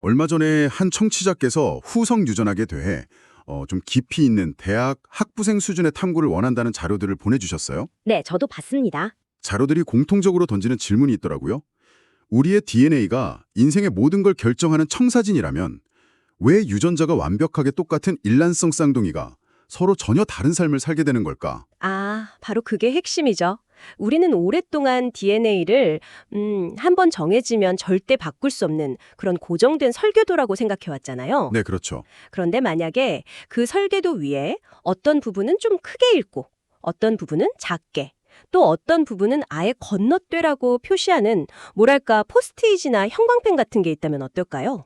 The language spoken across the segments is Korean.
얼마 전에 한 청취자께서 후성 유전학에 대해 좀 깊이 있는 대학 학부생 수준의 탐구를 원한다는 자료들을 보내주셨어요. 네, 저도 봤습니다. 자료들이 공통적으로 던지는 질문이 있더라고요. 우리의 DNA가 인생의 모든 걸 결정하는 청사진이라면 왜 유전자가 완벽하게 똑같은 일란성 쌍둥이가 서로 전혀 다른 삶을 살게 되는 걸까? 바로 그게 핵심이죠. 우리는 오랫동안 DNA를 한번 정해지면 절대 바꿀 수 없는 그런 고정된 설계도라고 생각해왔잖아요. 네, 그렇죠. 그런데 만약에 그 설계도 위에 어떤 부분은 좀 크게 읽고 어떤 부분은 작게 또 어떤 부분은 아예 건너뛰라고 표시하는 뭐랄까 포스트잇이나 형광펜 같은 게 있다면 어떨까요?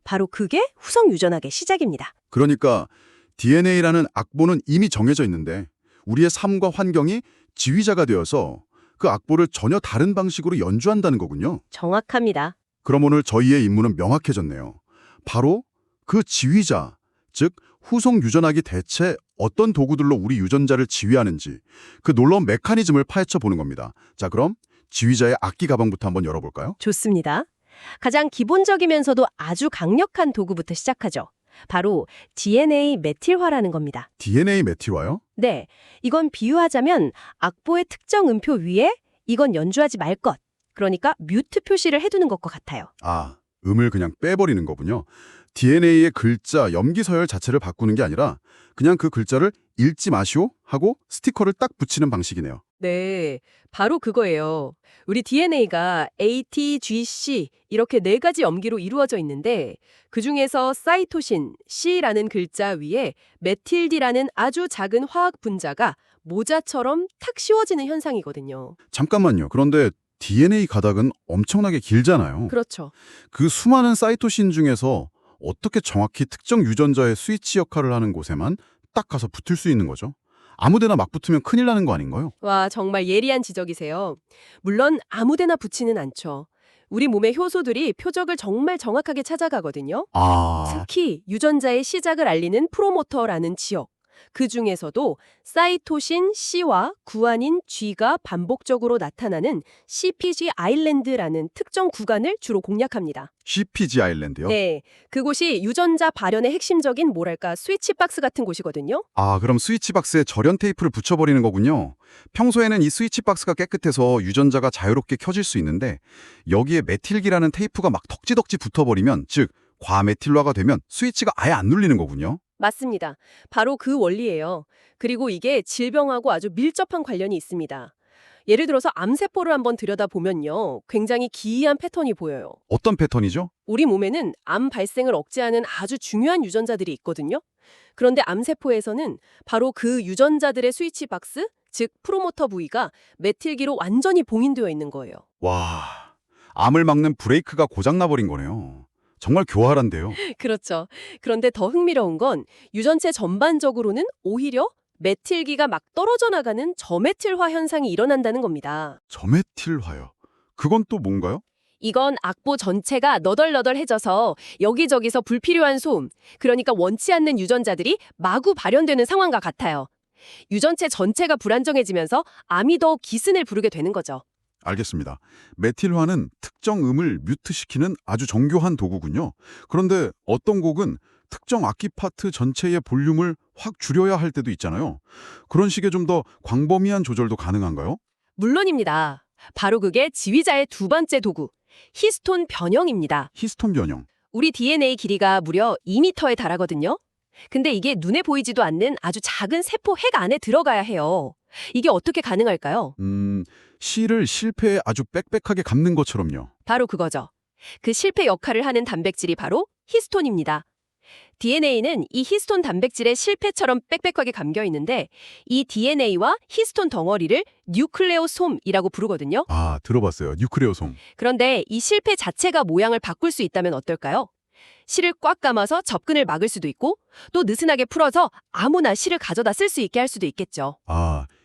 바로 그게 후성 유전학의 시작입니다. 그러니까 DNA라는 악보는 이미 정해져 있는데 우리의 삶과 환경이 지휘자가 되어서 그 악보를 전혀 다른 방식으로 연주한다는 거군요. 정확합니다. 그럼 오늘 저희의 임무는 명확해졌네요. 바로 그 지휘자, 즉 후속 유전학이 대체 어떤 도구들로 우리 유전자를 지휘하는지 그 놀라운 메커니즘을 파헤쳐 보는 겁니다. 자, 그럼 지휘자의 악기 가방부터 한번 열어볼까요? 좋습니다. 가장 기본적이면서도 아주 강력한 도구부터 시작하죠. 바로 DNA 메틸화라는 겁니다. DNA 메틸화요? 네, 이건 비유하자면 악보의 특정 음표 위에 이건 연주하지 말 것, 그러니까 뮤트 표시를 해두는 것과 같아요. 음을 그냥 빼버리는 거군요. DNA의 글자, 염기 서열 자체를 바꾸는 게 아니라 그냥 그 글자를 읽지 마시오 하고 스티커를 딱 붙이는 방식이네요. 네, 바로 그거예요. 우리 DNA가 A, T, G, C 이렇게 네 가지 염기로 이루어져 있는데 그중에서 사이토신 C라는 글자 위에 메틸디라는 아주 작은 화학 분자가 모자처럼 탁 씌워지는 현상이거든요. 잠깐만요. 그런데 DNA 가닥은 엄청나게 길잖아요. 그렇죠. 그 수많은 사이토신 중에서 어떻게 정확히 특정 유전자의 스위치 역할을 하는 곳에만 딱 가서 붙을 수 있는 거죠? 아무데나 막 붙으면 큰일 나는 거 아닌가요? 와, 정말 예리한 지적이세요. 물론 아무데나 붙이는 않죠. 우리 몸의 효소들이 표적을 정말 정확하게 찾아가거든요. 특히 유전자의 시작을 알리는 프로모터라는 지역. 그 중에서도 사이토신 C와 구안인 G가 반복적으로 나타나는 CPG 아일랜드라는 특정 구간을 주로 공략합니다. CPG 아일랜드요? 네, 그곳이 유전자 발현의 핵심적인 뭐랄까 스위치 박스 같은 곳이거든요. 그럼 스위치 박스에 절연 테이프를 붙여버리는 거군요. 평소에는 이 스위치 박스가 깨끗해서 유전자가 자유롭게 켜질 수 있는데 여기에 메틸기라는 테이프가 막 덕지덕지 붙어버리면, 즉 과메틸화가 되면 스위치가 아예 안 눌리는 거군요. 맞습니다. 바로 그 원리예요. 그리고 이게 질병하고 아주 밀접한 관련이 있습니다. 예를 들어서 암세포를 한번 들여다보면요. 굉장히 기이한 패턴이 보여요. 어떤 패턴이죠? 우리 몸에는 암 발생을 억제하는 아주 중요한 유전자들이 있거든요. 그런데 암세포에서는 바로 그 유전자들의 스위치 박스, 즉 프로모터 부위가 메틸기로 완전히 봉인되어 있는 거예요. 와, 암을 막는 브레이크가 고장나버린 거네요. 정말 교활한데요. 그렇죠. 그런데 더 흥미로운 건 유전체 전반적으로는 오히려 메틸기가 막 떨어져 나가는 저메틸화 현상이 일어난다는 겁니다. 저메틸화요. 그건 또 뭔가요? 이건 악보 전체가 너덜너덜해져서 여기저기서 불필요한 소음, 그러니까 원치 않는 유전자들이 마구 발현되는 상황과 같아요. 유전체 전체가 불안정해지면서 암이 더 기승을 부르게 되는 거죠. 알겠습니다. 메틸화는 특정 음을 뮤트시키는 아주 정교한 도구군요. 그런데 어떤 곡은 특정 악기 파트 전체의 볼륨을 확 줄여야 할 때도 있잖아요. 그런 식의 좀 더 광범위한 조절도 가능한가요? 물론입니다. 바로 그게 지휘자의 두 번째 도구, 히스톤 변형입니다. 히스톤 변형. 우리 DNA 길이가 무려 2m에 달하거든요. 근데 이게 눈에 보이지도 않는 아주 작은 세포 핵 안에 들어가야 해요. 이게 어떻게 가능할까요? C를 실패에 아주 빽빽하게 감는 것처럼요. 바로 그거죠. 그 실패 역할을 하는 단백질이 바로 히스톤입니다. DNA는 이 히스톤 단백질의 실패처럼 빽빽하게 감겨 있는데 이 DNA와 히스톤 덩어리를 뉴클레오솜이라고 부르거든요. 들어봤어요. 뉴크레오솜. 그런데 이 실패 자체가 모양을 바꿀 수 있다면 어떨까요? 실을 꽉 감아서 접근을 막을 수도 있고 또 느슨하게 풀어서 아무나 실을 가져다 쓸 수 있게 할 수도 있겠죠.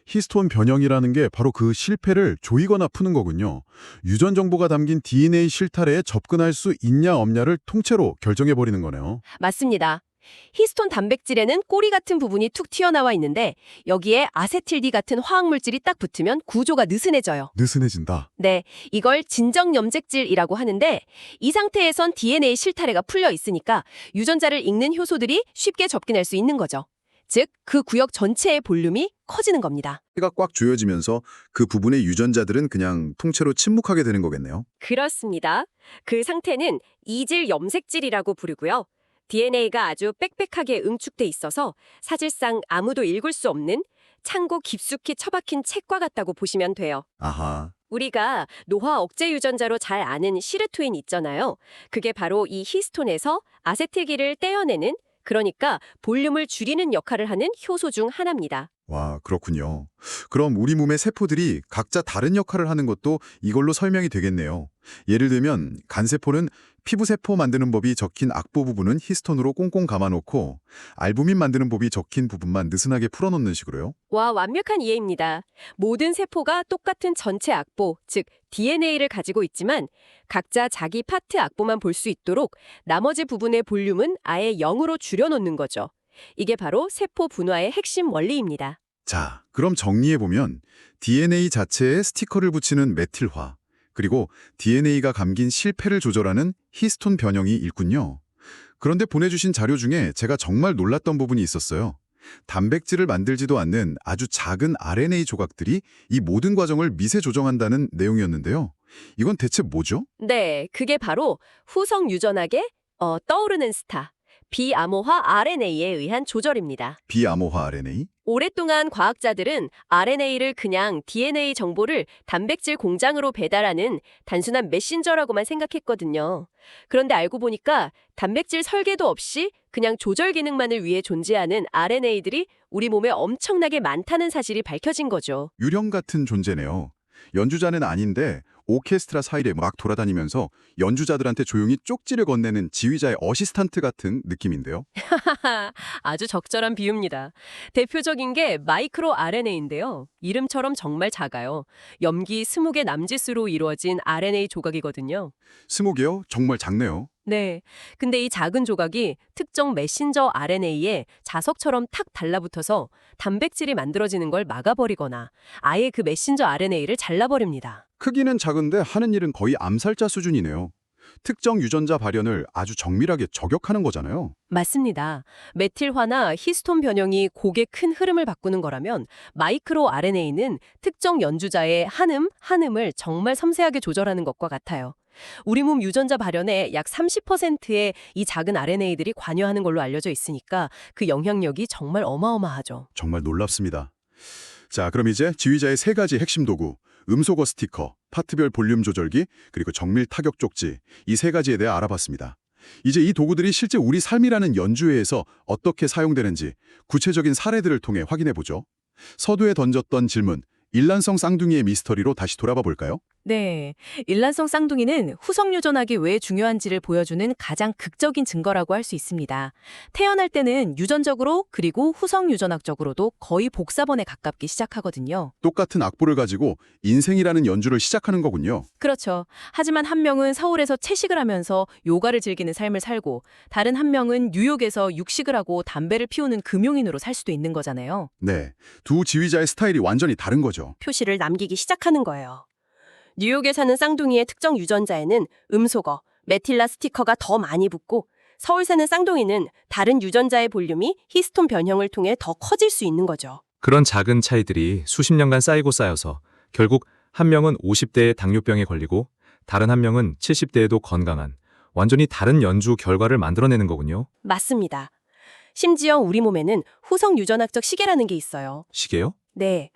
히스톤 변형이라는 게 바로 그 실패를 조이거나 푸는 거군요. 유전 정보가 담긴 DNA 실타래에 접근할 수 있냐 없냐를 통째로 결정해버리는 거네요. 맞습니다. 히스톤 단백질에는 꼬리 같은 부분이 툭 튀어나와 있는데 여기에 아세틸디 같은 화학물질이 딱 붙으면 구조가 느슨해져요. 느슨해진다. 네, 이걸 진정염색질이라고 하는데 이 상태에선 DNA 실타래가 풀려 있으니까 유전자를 읽는 효소들이 쉽게 접근할 수 있는 거죠. 즉, 그 구역 전체의 볼륨이 커지는 겁니다. 가 꽉 조여지면서 그 부분의 유전자들은 그냥 통째로 침묵하게 되는 거겠네요. 그렇습니다. 그 상태는 이질 염색질이라고 부르고요. DNA가 아주 빽빽하게 응축돼 있어서 사실상 아무도 읽을 수 없는 창고 깊숙이 처박힌 책과 같다고 보시면 돼요. 아하. 우리가 노화 억제 유전자로 잘 아는 시르투인 있잖아요. 그게 바로 이 히스톤에서 아세틸기를 떼어내는, 그러니까 볼륨을 줄이는 역할을 하는 효소 중 하나입니다. 와, 그렇군요. 그럼 우리 몸의 세포들이 각자 다른 역할을 하는 것도 이걸로 설명이 되겠네요. 예를 들면 간세포는 피부세포 만드는 법이 적힌 악보 부분은 히스톤으로 꽁꽁 감아놓고 알부민 만드는 법이 적힌 부분만 느슨하게 풀어놓는 식으로요. 와, 완벽한 이해입니다. 모든 세포가 똑같은 전체 악보, 즉 DNA를 가지고 있지만 각자 자기 파트 악보만 볼 수 있도록 나머지 부분의 볼륨은 아예 0으로 줄여놓는 거죠. 이게 바로 세포 분화의 핵심 원리입니다. 자, 그럼 정리해보면 DNA 자체에 스티커를 붙이는 메틸화, 그리고 DNA가 감긴 실패를 조절하는 히스톤 변형이 있군요. 그런데 보내주신 자료 중에 제가 정말 놀랐던 부분이 있었어요. 단백질을 만들지도 않는 아주 작은 RNA 조각들이 이 모든 과정을 미세 조정한다는 내용이었는데요. 이건 대체 뭐죠? 네, 그게 바로 후성 유전학의 떠오르는 스타, 비암호화 RNA에 의한 조절입니다. 비암호화 RNA? 오랫동안 과학자들은 RNA를 그냥 DNA 정보를 단백질 공장으로 배달하는 단순한 메신저라고만 생각했거든요. 그런데 알고 보니까 단백질 설계도 없이 그냥 조절 기능만을 위해 존재하는 RNA들이 우리 몸에 엄청나게 많다는 사실이 밝혀진 거죠. 유령 같은 존재네요. 연주자는 아닌데 오케스트라 사이에 막 돌아다니면서 연주자들한테 조용히 쪽지를 건네는 지휘자의 어시스탄트 같은 느낌인데요. 아주 적절한 비유입니다. 대표적인 게 마이크로 RNA인데요. 이름처럼 정말 작아요. 염기 20개 남짓수로 이루어진 RNA 조각이거든요. 20개요? 정말 작네요. 네. 근데 이 작은 조각이 특정 메신저 RNA에 자석처럼 탁 달라붙어서 단백질이 만들어지는 걸 막아버리거나 아예 그 메신저 RNA를 잘라버립니다. 크기는 작은데 하는 일은 거의 암살자 수준이네요. 특정 유전자 발현을 아주 정밀하게 저격하는 거잖아요. 맞습니다. 메틸화나 히스톤 변형이 곡의 큰 흐름을 바꾸는 거라면 마이크로 RNA는 특정 연주자의 한음을 정말 섬세하게 조절하는 것과 같아요. 우리 몸 유전자 발현의 약 30%의 이 작은 RNA들이 관여하는 걸로 알려져 있으니까 그 영향력이 정말 어마어마하죠. 정말 놀랍습니다. 자, 그럼 이제 지휘자의 3가지 핵심 도구, 음소거 스티커, 파트별 볼륨 조절기, 그리고 정밀 타격 쪽지, 이 3가지에 대해 알아봤습니다. 이제 이 도구들이 실제 우리 삶이라는 연주회에서 어떻게 사용되는지 구체적인 사례들을 통해 확인해보죠. 서두에 던졌던 질문, 일란성 쌍둥이의 미스터리로 다시 돌아봐 볼까요? 네, 일란성 쌍둥이는 후성 유전학이 왜 중요한지를 보여주는 가장 극적인 증거라고 할 수 있습니다. 태어날 때는 유전적으로 그리고 후성 유전학적으로도 거의 복사본에 가깝게 시작하거든요. 똑같은 악보를 가지고 인생이라는 연주를 시작하는 거군요. 그렇죠. 하지만 한 명은 서울에서 채식을 하면서 요가를 즐기는 삶을 살고 다른 한 명은 뉴욕에서 육식을 하고 담배를 피우는 금용인으로 살 수도 있는 거잖아요. 네, 두 지휘자의 스타일이 완전히 다른 거죠. 표시를 남기기 시작하는 거예요. 뉴욕에 사는 쌍둥이의 특정 유전자에는 음소거, 메틸라 스티커가 더 많이 붙고 서울 사는 쌍둥이는 다른 유전자의 볼륨이 히스톤 변형을 통해 더 커질 수 있는 거죠. 그런 작은 차이들이 수십 년간 쌓이고 쌓여서 결국 한 명은 50대에 당뇨병에 걸리고 다른 한 명은 70대에도 건강한 완전히 다른 연주 결과를 만들어내는 거군요. 맞습니다. 심지어 우리 몸에는 후성 유전학적 시계라는 게 있어요. 시계요? 네.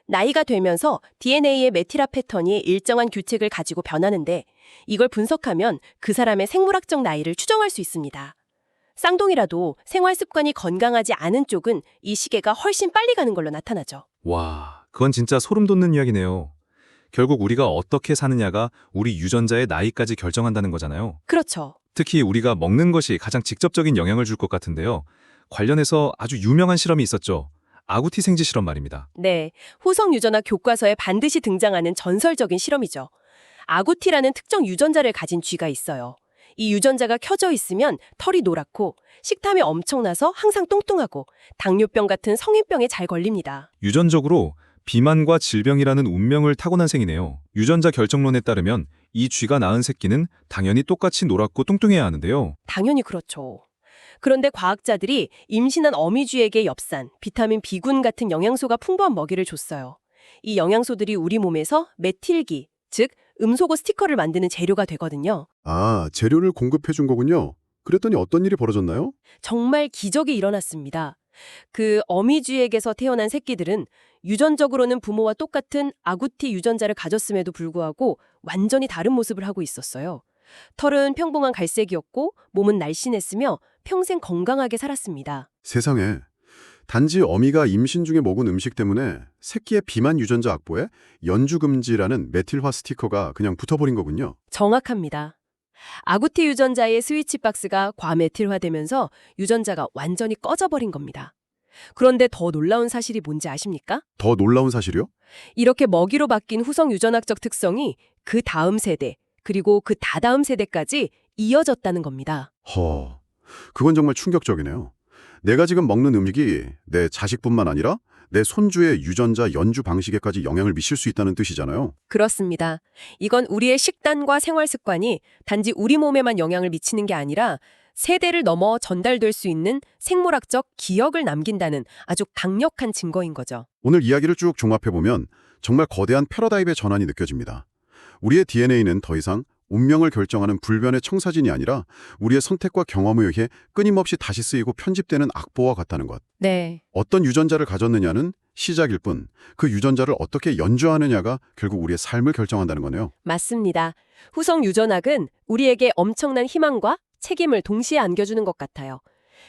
나이가 되면서 DNA의 메틸화 패턴이 일정한 규칙을 가지고 변하는데 이걸 분석하면 그 사람의 생물학적 나이를 추정할 수 있습니다. 쌍둥이라도 생활 습관이 건강하지 않은 쪽은 이 시계가 훨씬 빨리 가는 걸로 나타나죠. 와, 그건 진짜 소름 돋는 이야기네요. 결국 우리가 어떻게 사느냐가 우리 유전자의 나이까지 결정한다는 거잖아요. 그렇죠. 특히 우리가 먹는 것이 가장 직접적인 영향을 줄 것 같은데요. 관련해서 아주 유명한 실험이 있었죠. 아구티 생쥐 실험 말입니다. 네, 후성 유전학 교과서에 반드시 등장하는 전설적인 실험이죠. 아구티라는 특정 유전자를 가진 쥐가 있어요. 이 유전자가 켜져 있으면 털이 노랗고 식탐이 엄청나서 항상 뚱뚱하고 당뇨병 같은 성인병에 잘 걸립니다. 유전적으로 비만과 질병이라는 운명을 타고난 생이네요. 유전자 결정론에 따르면 이 쥐가 낳은 새끼는 당연히 똑같이 노랗고 뚱뚱해야 하는데요. 당연히 그렇죠. 그런데 과학자들이 임신한 어미쥐에게 엽산, 비타민 B군 같은 영양소가 풍부한 먹이를 줬어요. 이 영양소들이 우리 몸에서 메틸기, 즉 음소거 스티커를 만드는 재료가 되거든요. 아, 재료를 공급해 준 거군요. 그랬더니 어떤 일이 벌어졌나요? 정말 기적이 일어났습니다. 그 어미쥐에게서 태어난 새끼들은 유전적으로는 부모와 똑같은 아구티 유전자를 가졌음에도 불구하고 완전히 다른 모습을 하고 있었어요. 털은 평범한 갈색이었고 몸은 날씬했으며 평생 건강하게 살았습니다. 세상에. 단지 어미가 임신 중에 먹은 음식 때문에 새끼의 비만 유전자 악보에 연주금지라는 메틸화 스티커가 그냥 붙어버린 거군요. 정확합니다. 아구티 유전자의 스위치 박스가 과메틸화되면서 유전자가 완전히 꺼져버린 겁니다. 그런데 더 놀라운 사실이 뭔지 아십니까? 더 놀라운 사실이요? 이렇게 먹이로 바뀐 후성 유전학적 특성이 그 다음 세대, 그리고 그 다다음 세대까지 이어졌다는 겁니다. 그건 정말 충격적이네요. 내가 지금 먹는 음식이 내 자식뿐만 아니라 내 손주의 유전자 연주 방식에까지 영향을 미칠 수 있다는 뜻이잖아요. 그렇습니다. 이건 우리의 식단과 생활 습관이 단지 우리 몸에만 영향을 미치는 게 아니라 세대를 넘어 전달될 수 있는 생물학적 기억을 남긴다는 아주 강력한 증거인 거죠. 오늘 이야기를 쭉 종합해보면 정말 거대한 패러다임의 전환이 느껴집니다. 우리의 DNA는 더 이상 운명을 결정하는 불변의 청사진이 아니라 우리의 선택과 경험에 의해 끊임없이 다시 쓰이고 편집되는 악보와 같다는 것. 네. 어떤 유전자를 가졌느냐는 시작일 뿐 그 유전자를 어떻게 연주하느냐가 결국 우리의 삶을 결정한다는 거네요. 맞습니다. 후성 유전학은 우리에게 엄청난 희망과 책임을 동시에 안겨주는 것 같아요.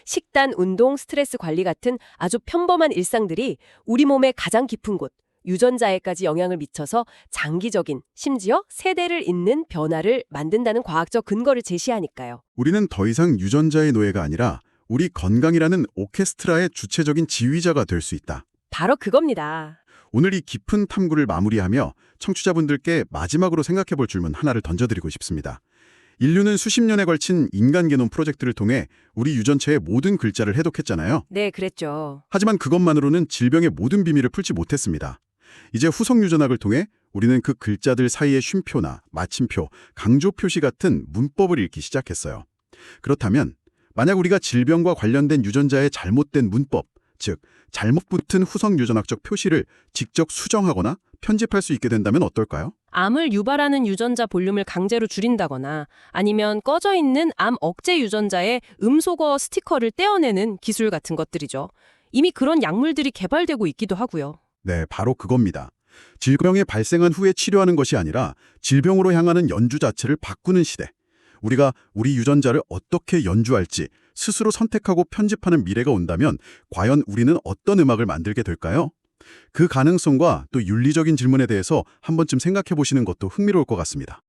식단, 운동, 스트레스 관리 같은 아주 평범한 일상들이 우리 몸의 가장 깊은 곳, 유전자에까지 영향을 미쳐서 장기적인, 심지어 세대를 잇는 변화를 만든다는 과학적 근거를 제시하니까요. 우리는 더 이상 유전자의 노예가 아니라 우리 건강이라는 오케스트라의 주체적인 지휘자가 될 수 있다. 바로 그겁니다. 오늘 이 깊은 탐구를 마무리하며 청취자분들께 마지막으로 생각해 볼 질문 하나를 던져드리고 싶습니다. 인류는 수십 년에 걸친 인간 게놈 프로젝트를 통해 우리 유전체의 모든 글자를 해독했잖아요. 네, 그랬죠. 하지만 그것만으로는 질병의 모든 비밀을 풀지 못했습니다. 이제 후성 유전학을 통해 우리는 그 글자들 사이의 쉼표나 마침표, 강조 표시 같은 문법을 읽기 시작했어요. 그렇다면 만약 우리가 질병과 관련된 유전자의 잘못된 문법, 즉 잘못 붙은 후성 유전학적 표시를 직접 수정하거나 편집할 수 있게 된다면 어떨까요? 암을 유발하는 유전자 볼륨을 강제로 줄인다거나 아니면 꺼져 있는 암 억제 유전자의 음소거 스티커를 떼어내는 기술 같은 것들이죠. 이미 그런 약물들이 개발되고 있기도 하고요. 네, 바로 그겁니다. 질병이 발생한 후에 치료하는 것이 아니라 질병으로 향하는 연주 자체를 바꾸는 시대. 우리가 우리 유전자를 어떻게 연주할지 스스로 선택하고 편집하는 미래가 온다면 과연 우리는 어떤 음악을 만들게 될까요? 그 가능성과 또 윤리적인 질문에 대해서 한 번쯤 생각해 보시는 것도 흥미로울 것 같습니다.